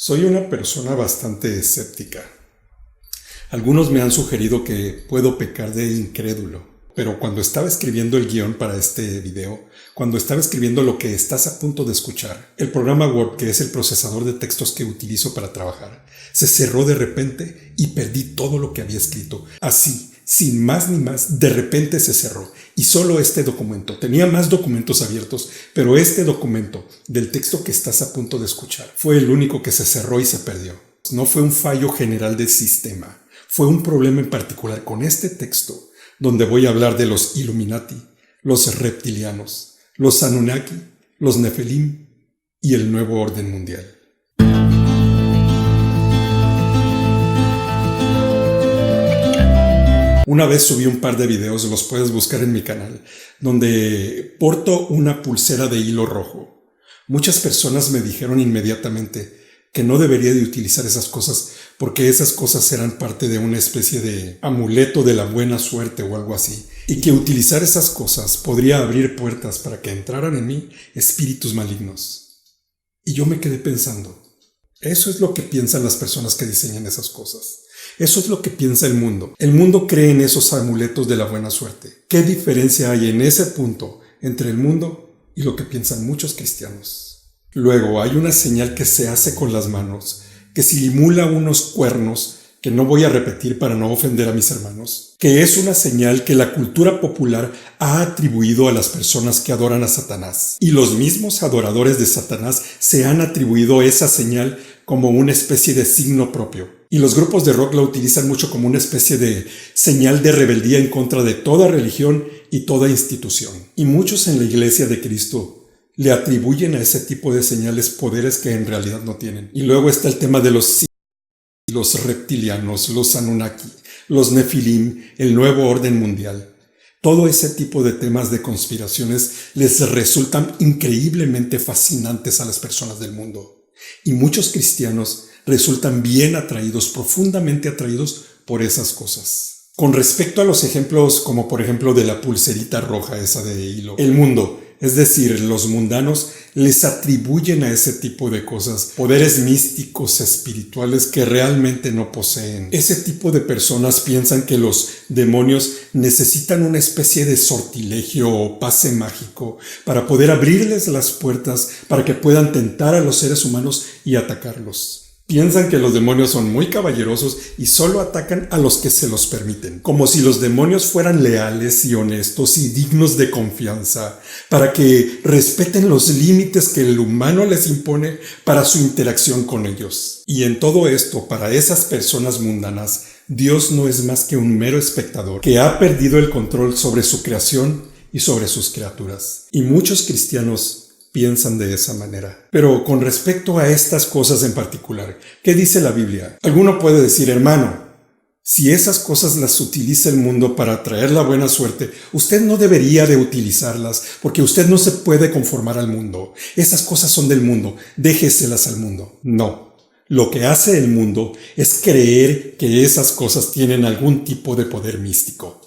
Soy una persona bastante escéptica. Algunos me han sugerido que puedo pecar de incrédulo, pero cuando estaba escribiendo el guión para este video, cuando estaba escribiendo lo que estás a punto de escuchar, el programa Word, que es el procesador de textos que utilizo para trabajar, se cerró de repente y perdí todo lo que había escrito. Así, sin más ni más, de repente se cerró. Y solo este documento. Tenía más documentos abiertos, pero este documento del texto que estás a punto de escuchar fue el único que se cerró y se perdió. No fue un fallo general del sistema. Fue un problema en particular con este texto, donde voy a hablar de los Illuminati, los reptilianos, los Anunnaki, los Nefelim y el nuevo orden mundial. Una vez subí un par de videos, los puedes buscar en mi canal, donde porto una pulsera de hilo rojo. Muchas personas me dijeron inmediatamente que no debería de utilizar esas cosas porque esas cosas eran parte de una especie de amuleto de la buena suerte o algo así, y que utilizar esas cosas podría abrir puertas para que entraran en mí espíritus malignos. Y yo me quedé pensando, eso es lo que piensan las personas que diseñan esas cosas. Eso es lo que piensa el mundo. El mundo cree en esos amuletos de la buena suerte. ¿Qué diferencia hay en ese punto entre el mundo y lo que piensan muchos cristianos? Luego hay una señal que se hace con las manos, que simula unos cuernos, que no voy a repetir para no ofender a mis hermanos, que es una señal que la cultura popular ha atribuido a las personas que adoran a Satanás. Y los mismos adoradores de Satanás se han atribuido esa señal como una especie de signo propio. Y los grupos de rock la utilizan mucho como una especie de señal de rebeldía en contra de toda religión y toda institución. Y muchos en la Iglesia de Cristo le atribuyen a ese tipo de señales poderes que en realidad no tienen. Y luego está el tema de los reptilianos, los Anunnaki, los Nefilim, el nuevo orden mundial. Todo ese tipo de temas de conspiraciones les resultan increíblemente fascinantes a las personas del mundo. Y muchos cristianos resultan bien atraídos, profundamente atraídos por esas cosas. Con respecto a los ejemplos, como por ejemplo de la pulserita roja esa de hilo, el mundo, es decir, los mundanos, les atribuyen a ese tipo de cosas poderes místicos, espirituales que realmente no poseen. Ese tipo de personas piensan que los demonios necesitan una especie de sortilegio o pase mágico para poder abrirles las puertas para que puedan tentar a los seres humanos y atacarlos. Piensan que los demonios son muy caballerosos y solo atacan a los que se los permiten, como si los demonios fueran leales y honestos y dignos de confianza, para que respeten los límites que el humano les impone para su interacción con ellos. Y en todo esto, para esas personas mundanas, Dios no es más que un mero espectador que ha perdido el control sobre su creación y sobre sus criaturas. Y muchos cristianos piensan de esa manera. Pero con respecto a estas cosas en particular, ¿qué dice la Biblia? Alguno puede decir, hermano, si esas cosas las utiliza el mundo para traer la buena suerte, usted no debería de utilizarlas porque usted no se puede conformar al mundo. Esas cosas son del mundo, déjeselas al mundo. No. Lo que hace el mundo es creer que esas cosas tienen algún tipo de poder místico.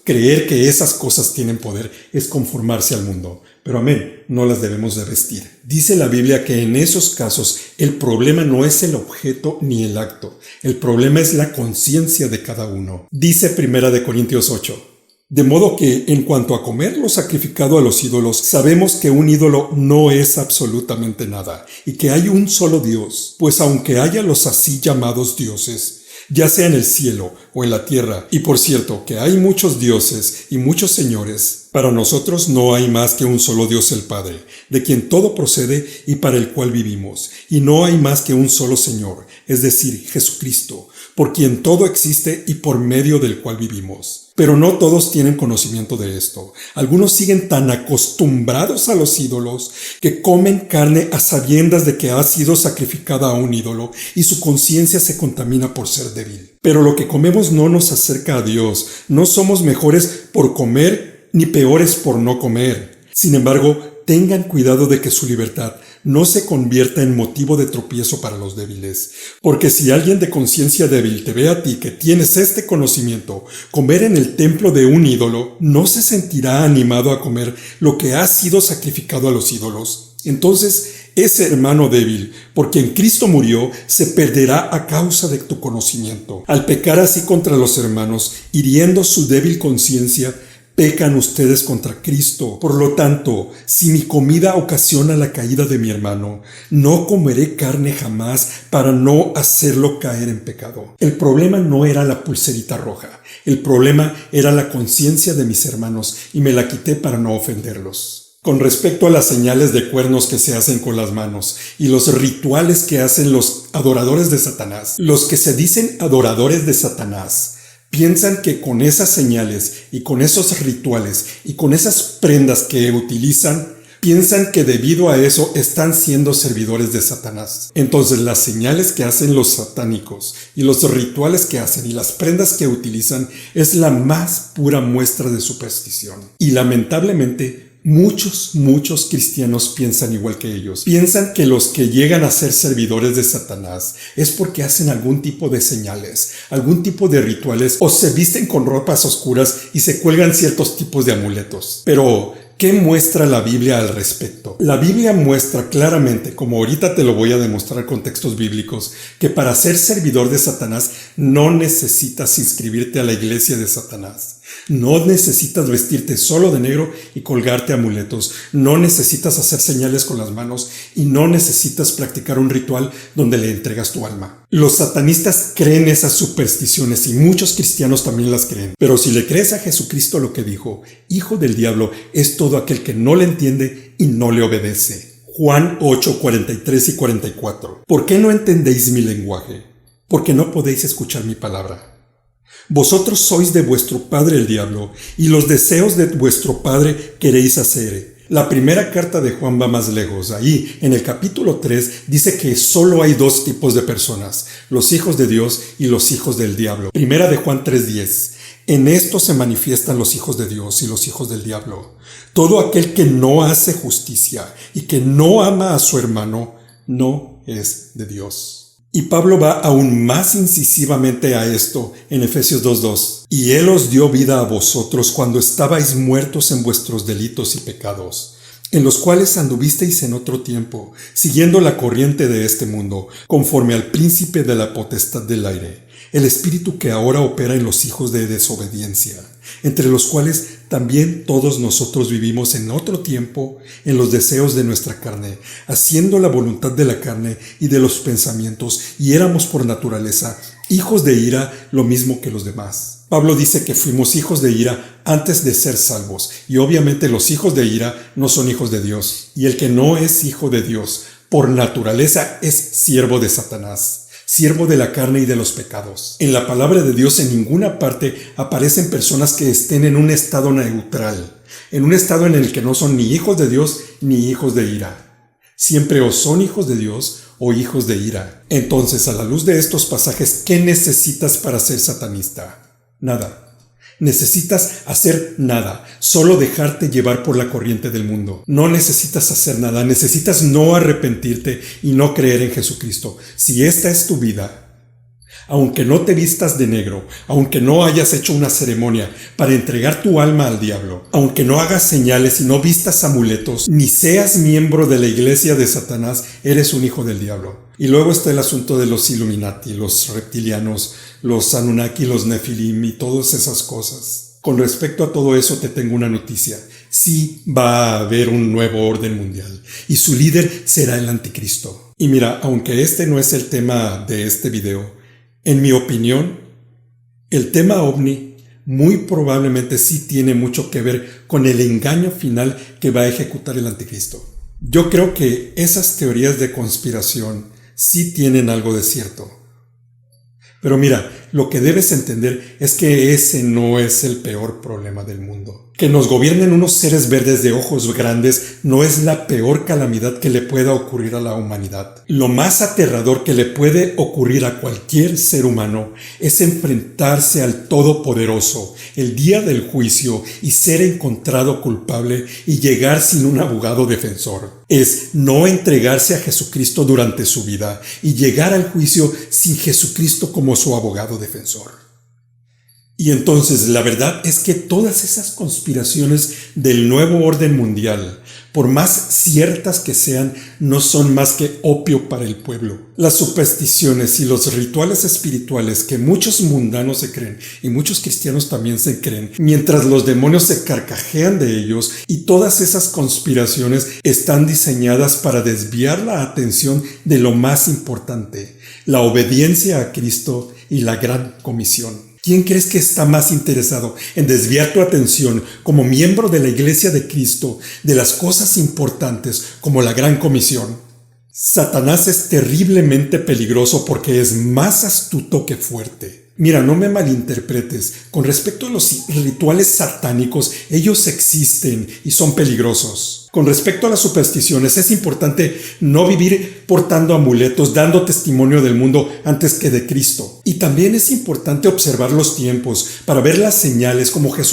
Creer que esas cosas tienen poder es conformarse al mundo. Pero amén, no las debemos de vestir. Dice la Biblia que en esos casos el problema no es el objeto ni el acto. El problema es la conciencia de cada uno. Dice 1 Corintios 8. De modo que en cuanto a comer lo sacrificado a los ídolos, sabemos que un ídolo no es absolutamente nada y que hay un solo Dios. Pues aunque haya los así llamados dioses, ya sea en el cielo o en la tierra. Y por cierto, que hay muchos dioses y muchos señores. Para nosotros no hay más que un solo Dios el Padre, de quien todo procede y para el cual vivimos. Y no hay más que un solo Señor, es decir, Jesucristo, por quien todo existe y por medio del cual vivimos. Pero no todos tienen conocimiento de esto. Algunos siguen tan acostumbrados a los ídolos que comen carne a sabiendas de que ha sido sacrificada a un ídolo y su conciencia se contamina por ser débil. Pero lo que comemos no nos acerca a Dios. No somos mejores por comer ni peores por no comer. Sin embargo, tengan cuidado de que su libertad no se convierta en motivo de tropiezo para los débiles. Porque si alguien de conciencia débil te ve a ti que tienes este conocimiento, comer en el templo de un ídolo, no se sentirá animado a comer lo que ha sido sacrificado a los ídolos. Entonces, Ese hermano débil, por quien Cristo murió, se perderá a causa de tu conocimiento. Al pecar así contra los hermanos, hiriendo su débil conciencia, pecan ustedes contra Cristo. Por lo tanto, si mi comida ocasiona la caída de mi hermano, no comeré carne jamás para no hacerlo caer en pecado. El problema no era la pulserita roja. El problema era la conciencia de mis hermanos y me la quité para no ofenderlos. Con respecto a las señales de cuernos que se hacen con las manos y los rituales que hacen los adoradores de Satanás, los que se dicen adoradores de Satanás, piensan que con esas señales y con esos rituales y con esas prendas que utilizan, piensan que debido a eso están siendo servidores de Satanás. Entonces las señales que hacen los satánicos y los rituales que hacen y las prendas que utilizan es la más pura muestra de superstición. Y lamentablemente muchos cristianos piensan igual que ellos. Piensan que los que llegan a ser servidores de Satanás es porque hacen algún tipo de señales, algún tipo de rituales o se visten con ropas oscuras y se cuelgan ciertos tipos de amuletos. Pero ¿qué muestra la Biblia al respecto? La Biblia muestra claramente, como ahorita te lo voy a demostrar con textos bíblicos, que para ser servidor de Satanás no necesitas inscribirte a la iglesia de Satanás. No necesitas vestirte solo de negro y colgarte amuletos. No necesitas hacer señales con las manos y no necesitas practicar un ritual donde le entregas tu alma. Los satanistas creen esas supersticiones y muchos cristianos también las creen. Pero si le crees a Jesucristo lo que dijo, hijo del diablo es todo aquel que no le entiende y no le obedece. Juan 8, 43 y 44. ¿Por qué no entendéis mi lenguaje? Porque no podéis escuchar mi palabra. Vosotros sois de vuestro padre el diablo, y los deseos de vuestro padre queréis hacer. La primera carta de Juan va más lejos. Ahí, en el capítulo 3, dice que solo hay dos tipos de personas, los hijos de Dios y los hijos del diablo. Primera de Juan 3:10. En esto se manifiestan los hijos de Dios y los hijos del diablo. Todo aquel que no hace justicia y que no ama a su hermano, no es de Dios. Y Pablo va aún más incisivamente a esto en Efesios 2:2. Y Él os dio vida a vosotros cuando estabais muertos en vuestros delitos y pecados, en los cuales anduvisteis en otro tiempo, siguiendo la corriente de este mundo, conforme al príncipe de la potestad del aire, el espíritu que ahora opera en los hijos de desobediencia, entre los cuales también todos nosotros vivimos en otro tiempo en los deseos de nuestra carne, haciendo la voluntad de la carne y de los pensamientos, y éramos por naturaleza hijos de ira, lo mismo que los demás. Pablo dice que fuimos hijos de ira antes de ser salvos, y obviamente los hijos de ira no son hijos de Dios, y el que no es hijo de Dios, por naturaleza es siervo de Satanás. Siervo de la carne y de los pecados. En la palabra de Dios en ninguna parte aparecen personas que estén en un estado neutral, en un estado en el que no son ni hijos de Dios ni hijos de ira. Siempre o son hijos de Dios o hijos de ira. Entonces, a la luz de estos pasajes, ¿qué necesitas para ser satanista? Nada. Necesitas hacer nada, solo dejarte llevar por la corriente del mundo. No necesitas hacer nada, necesitas no arrepentirte y no creer en Jesucristo. Si esta es tu vida, aunque no te vistas de negro, aunque no hayas hecho una ceremonia para entregar tu alma al diablo, aunque no hagas señales y no vistas amuletos, ni seas miembro de la iglesia de Satanás, eres un hijo del diablo. Y luego está el asunto de los Illuminati, los reptilianos, los Anunnaki, los Nefilim y todas esas cosas. Con respecto a todo eso te tengo una noticia. Sí va a haber un nuevo orden mundial y su líder será el anticristo. Y mira, aunque este no es el tema de este video, en mi opinión, el tema ovni muy probablemente sí tiene mucho que ver con el engaño final que va a ejecutar el anticristo. Yo creo que esas teorías de conspiración sí tienen algo de cierto. Pero mira, lo que debes entender es que ese no es el peor problema del mundo. Que nos gobiernen unos seres verdes de ojos grandes no es la peor calamidad que le pueda ocurrir a la humanidad. Lo más aterrador que le puede ocurrir a cualquier ser humano es enfrentarse al Todopoderoso el día del juicio y ser encontrado culpable y llegar sin un abogado defensor. Es no entregarse a Jesucristo durante su vida y llegar al juicio sin Jesucristo como su abogado defensor. Y entonces la verdad es que todas esas conspiraciones del nuevo orden mundial, por más ciertas que sean, no son más que opio para el pueblo. Las supersticiones y los rituales espirituales que muchos mundanos se creen y muchos cristianos también se creen, mientras los demonios se carcajean de ellos, y todas esas conspiraciones están diseñadas para desviar la atención de lo más importante, la obediencia a Cristo y la gran comisión. ¿Quién crees que está más interesado en desviar tu atención como miembro de la Iglesia de Cristo de las cosas importantes como la Gran Comisión? Satanás es terriblemente peligroso porque es más astuto que fuerte. Mira, no me malinterpretes. Con respecto a los rituales satánicos, ellos existen y son peligrosos. Con respecto a las supersticiones, es importante no vivir portando amuletos, dando testimonio del mundo antes que de Cristo. Y también es importante observar los tiempos para ver las señales como Jesús